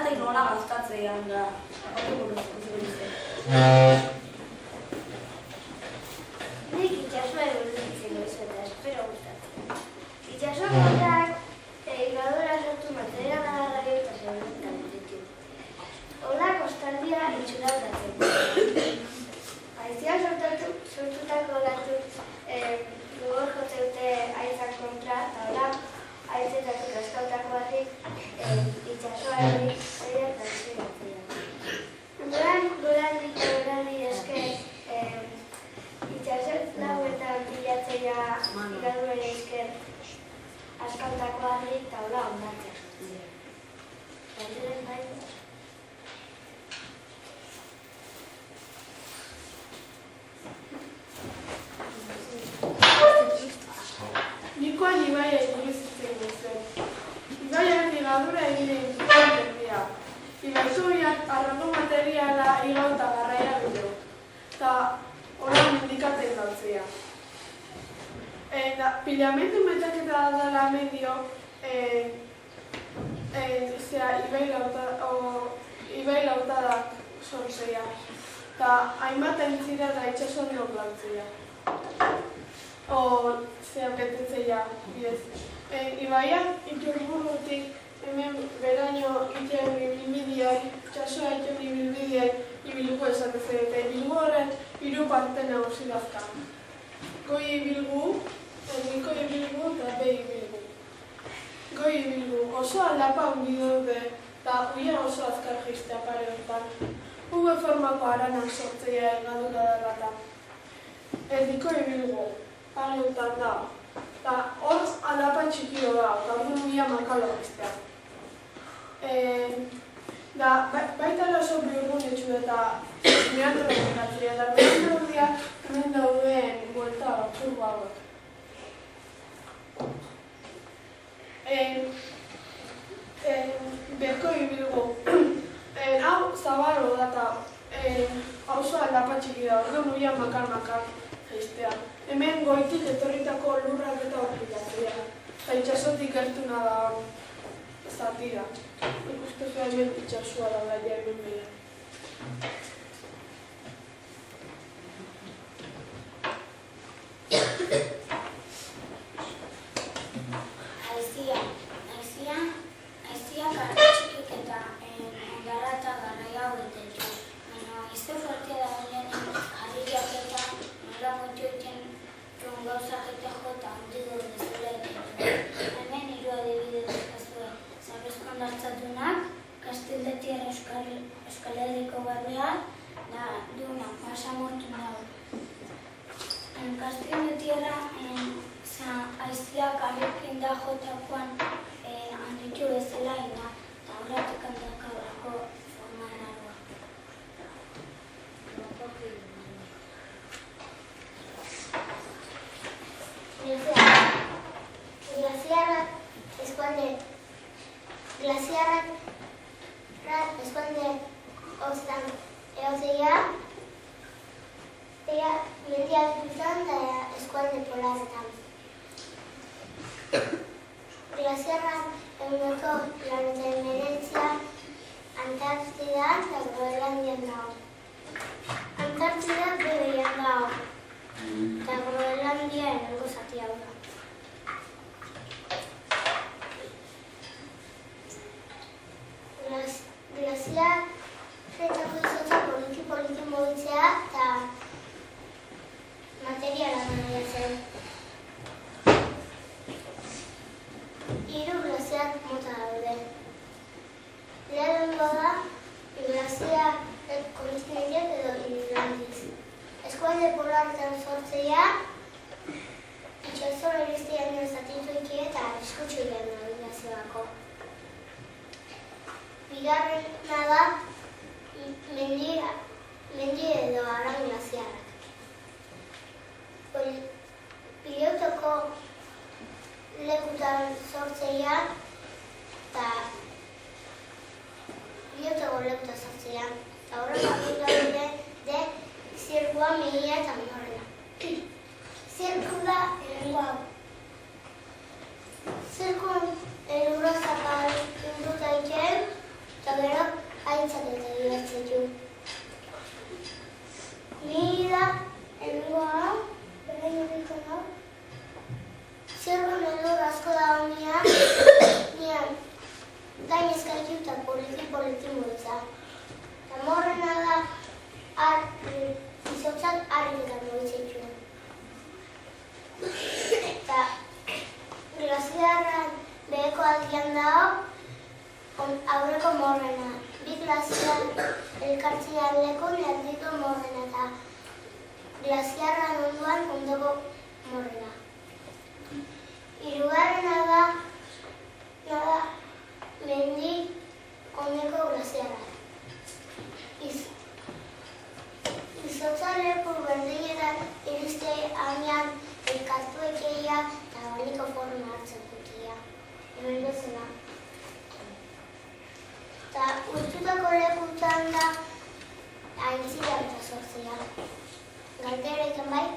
zait nola gaztatzean da. Nik itxasua evoluzitzen gozu eta espero gustatzen. Itxasua kontak higadura sortu material agarraio eta segurutan ditu. Hola kostaldia itxuraldatzen. Aizian sortutako latuk gogor jotzeute aizak kontra eta hola aizetako kaskautako batik itxasoarik zeia eta iziratzea. Gorandik esker itxasot lauetan bilatzea higadura esker askautako harrik eta hola ondatzea. Gaizuren bai? Nikoan ibaia ikusitzen guzen. Ibaiak higadura egiten zuten dira. Ibaizubiak arrako materiala higau eta garraia bideu. Eta horan indikatzen gautzea. Pilamentu metaketa dala medio ibai lautadak sortzea. Eta hainbat entzira da itxasoan neoklautzea. Betetzea, bidez. Ibaiak iturburutik hemen beraino iten ibilbideak, txasoa iten ibilbideak ibiluko esatzen eta ibilgu horren hiru parte nagusi dazka. Goi ibilgu, erdiko ibilgu eta behi ibilgu. Goi ibilgu oso aldapa ongi dute eta huia oso azkar jistea pareotan. Uge formako aranak sortzea egadura darrata. Erdiko ibilgu. Pareotan da, eta hor aldapa txikio da, eta hor nuia makalo bestea. Baita oso bihurgun etxu eta meandroak ikatzea, eta meandroak hemen dauden buelta batzur hauek. Berko ibilgu. Hau zabalo da eta oso aldapa txiki da, hor nuia makar geistea. Hemen goitik etorritako lurrak eta horrikatzea. Eta itxasotik gertuna da zatira. Ikusteko hemen itxasua da gaia hemen bera. Aizia txikik eta ondara eta garraia hauetetu. Baina izte fuertea da honen jarriak eta nola motu egiten gauzak eta jota handigo bezala hemen hiru adibide dauzkazue. Zabezkon hartzatunak, Kastildetik Euskal Herriko barnean, da duna, basamortu nago. Kastildetik aiziak harrekin da jotakoan handitu bezala ina, eta horretik handakaurako forma eraroa. Glaziarrak eskualde oztan egotzea, mendiak izan da eskualde polarretan. Glaziarrak eguneko planeten merentzia Antarktida eta Groenlandian dago. Antarktida bebean dago, eta Groenlandia erango zati hau da. Glaziar retako izotza poliki mugitzea eta materiala manaiatzen. Hiru glaziar mota daude. Lehenengoa da glaziar kontinental edo inlandiz. Eskualde polarretan sortzea, itxasora iristean zatitu eta arriskutsu egin da glaziarako. Bigarrena da mendi edo arrain glaziarrak. Pileutoko lekutan sortzea eta pileutoko lekutan sortzea. Eta horrela daude de zirkua mehia eta minorrela. Zirkula erengo hau. Zirkun elurra zapal induta iken, eta gero Aintzat eta bilatzaitu. Ni da, helgoa, berainuriko da. Zerro nelor asko da nian gainezkaitu eta politi multza. Eta morrena da, izotzak harriletan moitzaitu. Eta glaziarran beheko aldian dago aurreko morrena. Bi glaziar elkartzean lekun erdiko morrena eta glaziarran onduan ondoko morrena. Hirugarrena da mendi ondeko glaziarra. Izotza leku berdinetan iriste hainean elkartu ekeia eta abaniko forma hartzen dutia. Hemen bezala. Eta ustutako lekutan da aintzira eta sortzea. Galdera egiten bai?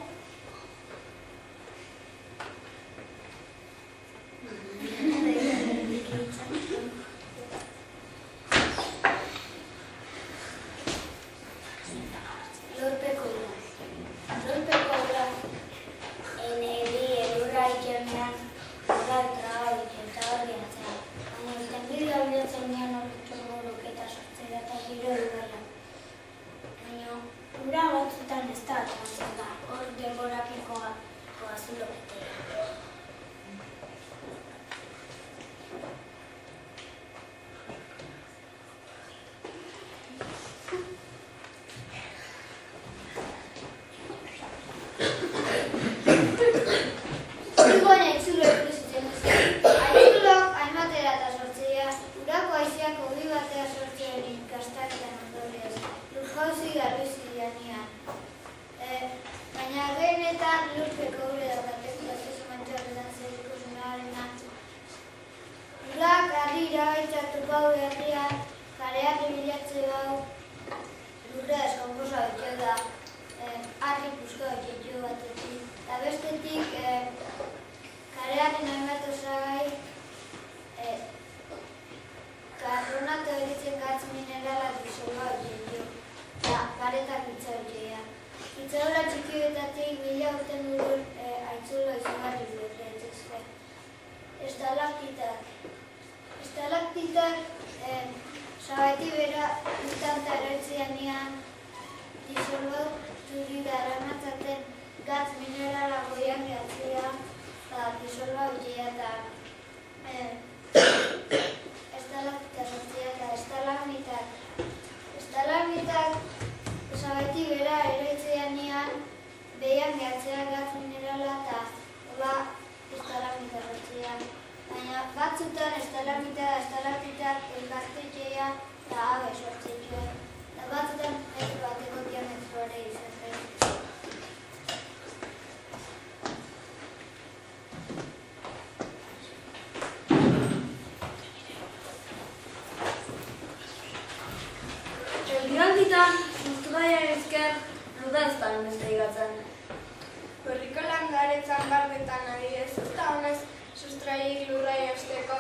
Herriko landaretzan barbetan adibidez, ez da honez sustraiik lurra josteko,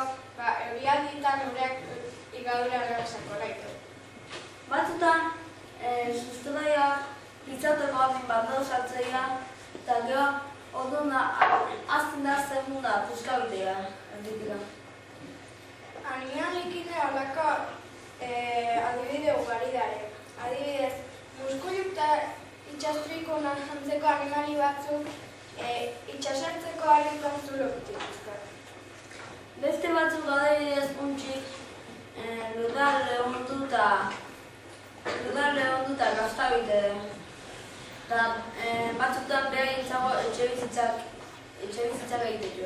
eurialditan ureak igadura errazako laitu. Batzutan, sustraia pitzateko amin bat sartzeia, eta gero oduna azten da zemuna puskabitea erditika. Anian likine holako adibide ugari dare. Adibidez, muskulu eta itxastriko jantzeko animali batzuk itxasertzeko harritan zulokitik uzkar. Beste batzuk adibidez untxik lurralde ondu eta gaztabite. Eta batzutan behagintzago etxebizitzak egitetu.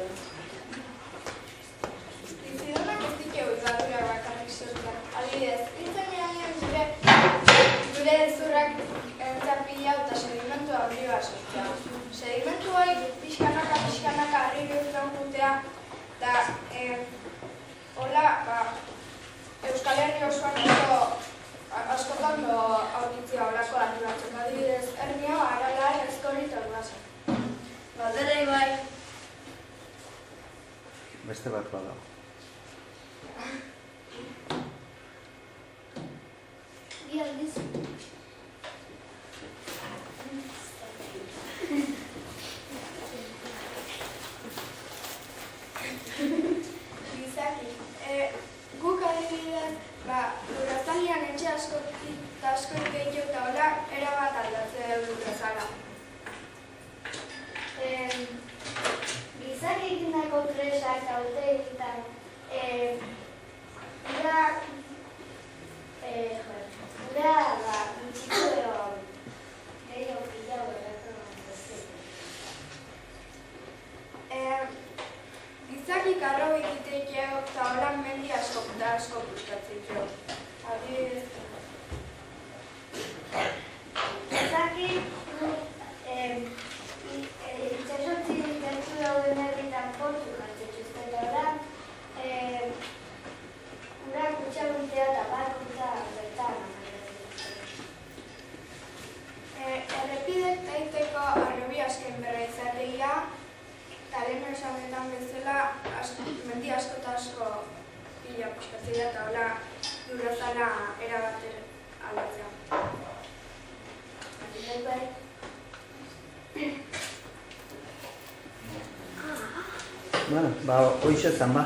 Bizidunak ez dikeu igadura bakarrik sortzen. Adibidez, hitzen gure zurrak entzapila eta sedimentu aurrioa sortzea. Sedimentu hori pixkanaka harri bihurtzen jutea eta hola Euskal Herri osoan askotan aurkitzea horako harri batzuk. Adibidez, hernia, arala, ezkorri eta urbaso. Galdera ibai. Beste bat bada. Bi aldiz. Gizaki. Guk adibidez, Lurrazalean etxe askorik gehiago eta hola erabat aldatzen dut bezala. Gizaki egindako tresak eta urteetan ura gutxiko edo gehiago pilago Gizaki karro egiteko eta hola mendi asko gustatzen jo. Adibidez, Gizaki itxasotzi gertu dauden herritan portu jartzen zuzten daura ura kutsaguntzea eta barkuntza bertan errepidek daiteko arrobi asken berra izategia, eta lehen esanetan bezala mendi asko eta asko pila puskatzea eta hola Lurrazala erabater aldatzea. Bueno, hoxe zan ba.